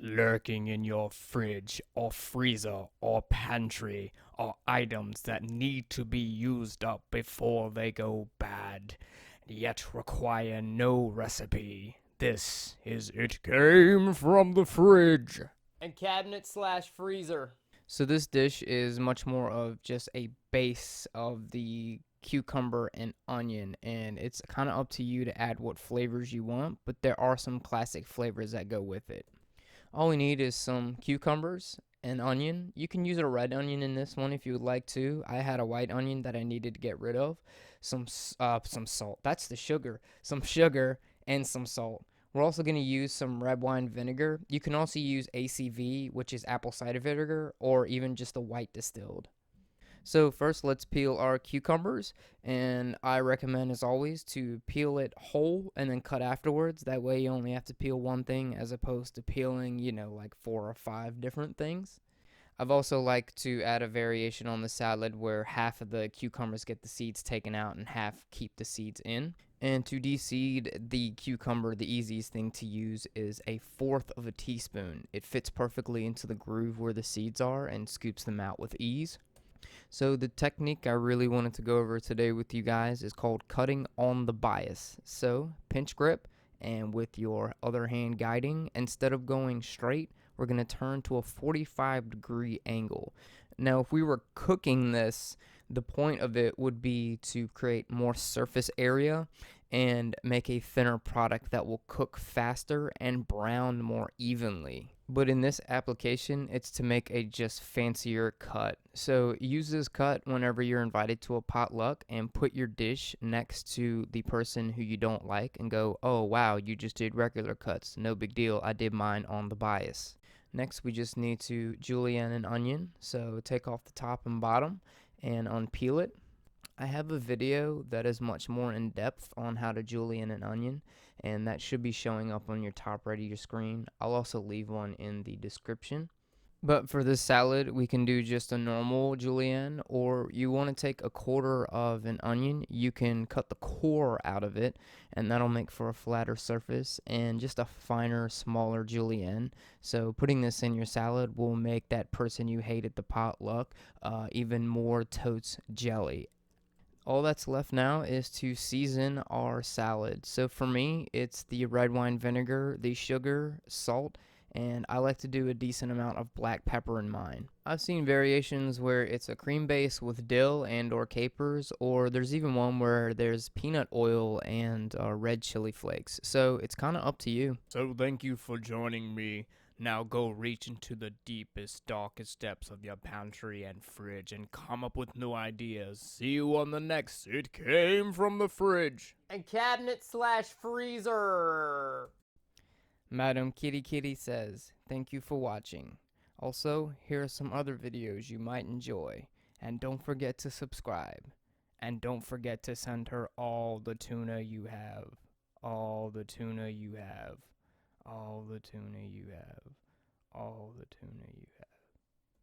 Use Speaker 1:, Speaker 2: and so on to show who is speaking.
Speaker 1: Lurking in your fridge or freezer or pantry are items that need to be used up before they go bad, yet require no recipe. This is It Came from the Fridge.
Speaker 2: And cabinet slash freezer.
Speaker 3: So this dish is much more of just a base of the cucumber and onion, and it's kind of up to you to add what flavors you want, but there are some classic flavors that go with it. All we need is some cucumbers and onion. You can use a red onion in this one if you would like to. I had a white onion that I needed to get rid of. Some salt. That's the sugar. Some sugar and some salt. We're also going to use some red wine vinegar. You can also use ACV, which is apple cider vinegar, or even just the white distilled. So first, let's peel our cucumbers, and I recommend, as always, to peel it whole and then cut afterwards. That way you only have to peel one thing as opposed to peeling, like 4 or 5 different things. I've also liked to add a variation on the salad where half of the cucumbers get the seeds taken out and half keep the seeds in. And to de-seed the cucumber, the easiest thing to use is 1/4 of a teaspoon. It fits perfectly into the groove where the seeds are and scoops them out with ease. So the technique I really wanted to go over today with you guys is called cutting on the bias. So pinch grip, and with your other hand guiding, instead of going straight, we're going to turn to a 45-degree angle. Now, if we were cooking this, the point of it would be to create more surface area and make a thinner product that will cook faster and brown more evenly. But in this application, it's to make a just fancier cut. So use this cut whenever you're invited to a potluck and put your dish next to the person who you don't like and go, oh wow, you just did regular cuts. No big deal, I did mine on the bias. Next, we just need to julienne an onion. So take off the top and bottom and unpeel it. I have a video that is much more in depth on how to julienne an onion, and that should be showing up on your top right of your screen. I'll also leave one in the description. But for this salad, we can do just a normal julienne, or you want to take 1/4 of an onion, you can cut the core out of it, and that'll make for a flatter surface and just a finer, smaller julienne. So putting this in your salad will make that person you hate at the potluck even more totes jelly. All that's left now is to season our salad. So for me, it's the red wine vinegar, the sugar, salt, and I like to do a decent amount of black pepper in mine. I've seen variations where it's a cream base with dill and or capers, or there's even one where there's peanut oil and red chili flakes. So it's kind of up to you.
Speaker 1: So thank you for joining me. Now go reach into the deepest, darkest depths of your pantry and fridge and come up with new ideas. See you on the next It Came from the Fridge.
Speaker 2: And cabinet slash freezer.
Speaker 3: Madam Kitty Kitty says, thank you for watching. Also, here are some other videos you might enjoy. And don't forget to subscribe. And don't forget to send her all the tuna you have. All the tuna you have. All the tuna you have. All the tuna you have.